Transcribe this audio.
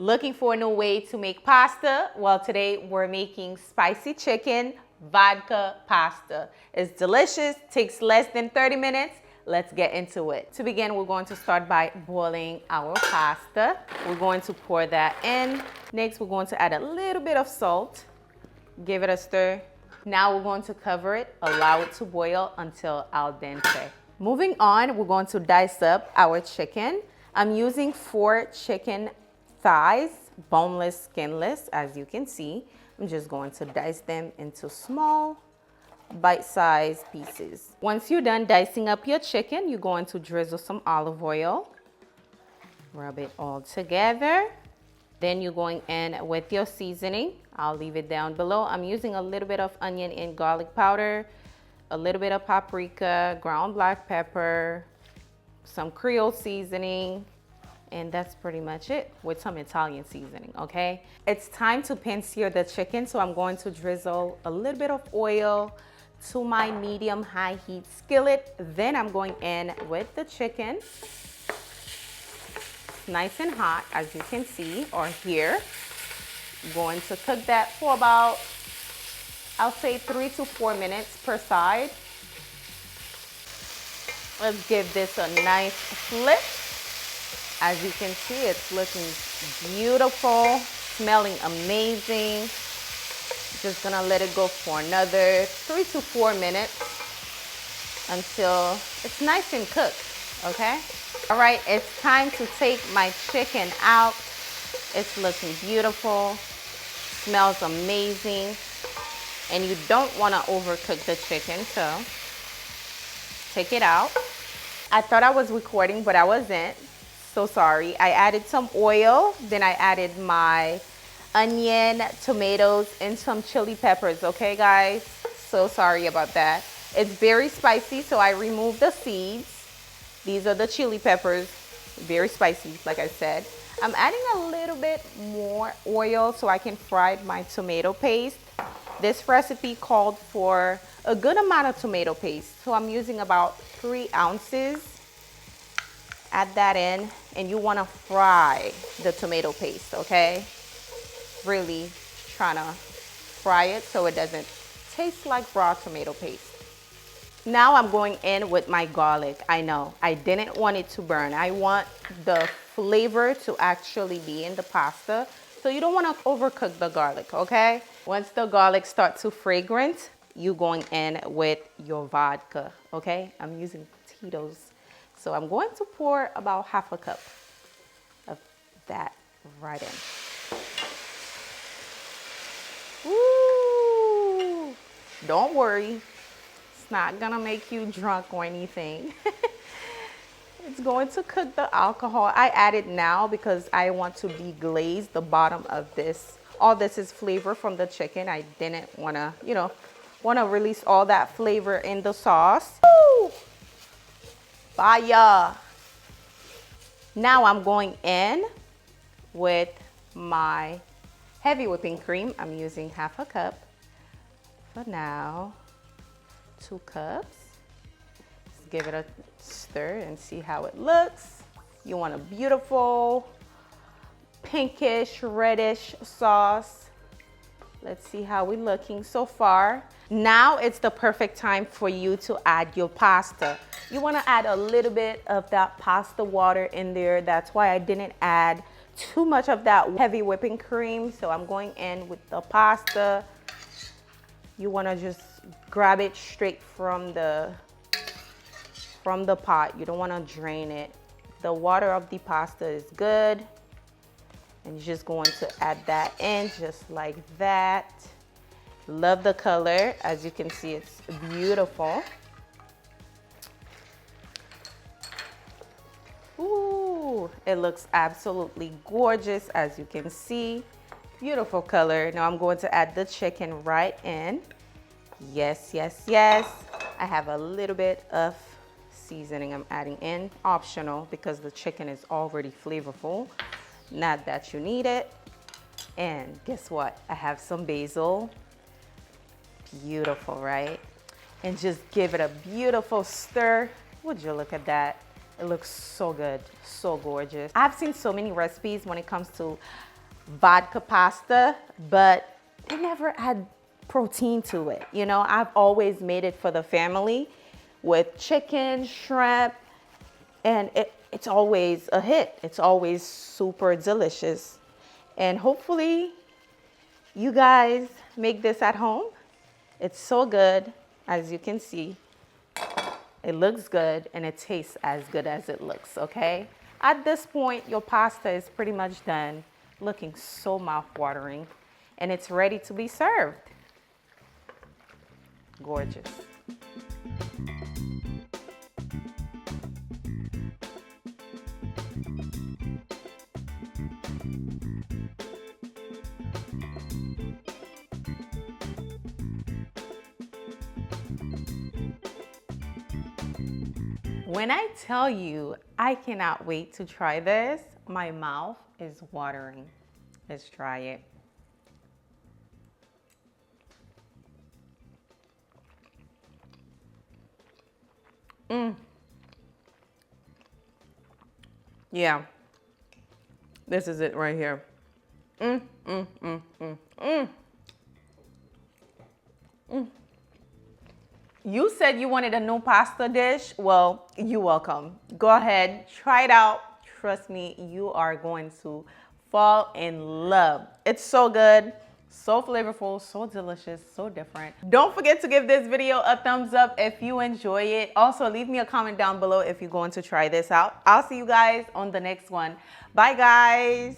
Looking for a new way to make pasta? Well, today we're making spicy chicken vodka pasta. It's delicious, takes less than 30 minutes. Let's get into it. To begin, we're going to start by boiling our pasta. We're going to pour that in. Next, we're going to add a little bit of salt. Give it a stir. Now we're going to cover it, allow it to boil until al dente. Moving on, we're going to dice up our chicken. I'm using 4 chicken thighs, boneless, skinless, as you can see. I'm just going to dice them into small, bite-sized pieces. Once you're done dicing up your chicken, you're going to drizzle some olive oil. Rub it all together. Then you're going in with your seasoning. I'll leave it down below. I'm using a little bit of onion and garlic powder, a little bit of paprika, ground black pepper, some Creole seasoning, and that's pretty much it, with some Italian seasoning, okay? It's time to pan sear the chicken, so I'm going to drizzle a little bit of oil to my medium-high heat skillet. Then I'm going in with the chicken. Nice and hot, as you can see, or hear. I'm going to cook that for about, I'll say 3 to 4 minutes per side. Let's give this a nice flip. As you can see, it's looking beautiful, smelling amazing. Just gonna let it go for another 3 to 4 minutes until it's nice and cooked, okay? All right, it's time to take my chicken out. It's looking beautiful, smells amazing, and you don't wanna overcook the chicken, so take it out. I thought I was recording, but I wasn't. So sorry. I added some oil, then I added my onion, tomatoes, and some chili peppers, okay guys? So sorry about that. It's very spicy, so I removed the seeds. These are the chili peppers, very spicy, like I said. I'm adding a little bit more oil so I can fry my tomato paste. This recipe called for a good amount of tomato paste, so I'm using about 3 ounces. Add that in, and you want to fry the tomato paste, okay? Really trying to fry it so it doesn't taste like raw tomato paste. Now I'm going in with my garlic. I know, I didn't want it to burn. I want the flavor to actually be in the pasta, so you don't want to overcook the garlic, okay? Once the garlic starts to fragrant, you're going in with your vodka, okay? I'm using Tito's. So I'm going to pour about half a cup of that right in. Ooh, don't worry, it's not gonna make you drunk or anything. It's going to cook the alcohol. I add it now because I want to deglaze the bottom of this. All this is flavor from the chicken. I didn't wanna, wanna release all that flavor in the sauce. Woo! Fire! Now I'm going in with my heavy whipping cream. I'm using half a cup for now. 2 cups. Let's give it a stir and see how it looks. You want a beautiful pinkish reddish sauce. Let's see how we're looking so far. Now it's the perfect time for you to add your pasta. You want to add a little bit of that pasta water in there. That's why I didn't add too much of that heavy whipping cream. So I'm going in with the pasta. You want to just grab it straight from the pot. You don't want to drain it. The water of the pasta is good. And you're just going to add that in just like that. Love the color. As you can see, it's beautiful. Ooh, it looks absolutely gorgeous, as you can see. Beautiful color. Now I'm going to add the chicken right in. Yes, yes, yes. I have a little bit of seasoning I'm adding in, optional, because the chicken is already flavorful. Not that you need it. And guess what? I have some basil. Beautiful, right? And just give it a beautiful stir. Would you look at that? It looks so good, so gorgeous. I've seen so many recipes when it comes to vodka pasta, but they never add protein to it. You know, I've always made it for the family with chicken, shrimp, and it's always a hit. It's always super delicious. And hopefully you guys make this at home. It's so good, as you can see. It looks good and it tastes as good as it looks, okay? At this point, your pasta is pretty much done, looking so mouth-watering, and it's ready to be served. Gorgeous. When I tell you I cannot wait to try this, my mouth is watering. Let's try it. Yeah, this is it right here. You said you wanted a new pasta dish. Well, you're welcome. Go ahead, try it out. Trust me, you are going to fall in love. It's so good, so flavorful, so delicious, so different. Don't forget to give this video a thumbs up if you enjoy it. Also, leave me a comment down below if you're going to try this out. I'll see you guys on the next one. Bye, guys.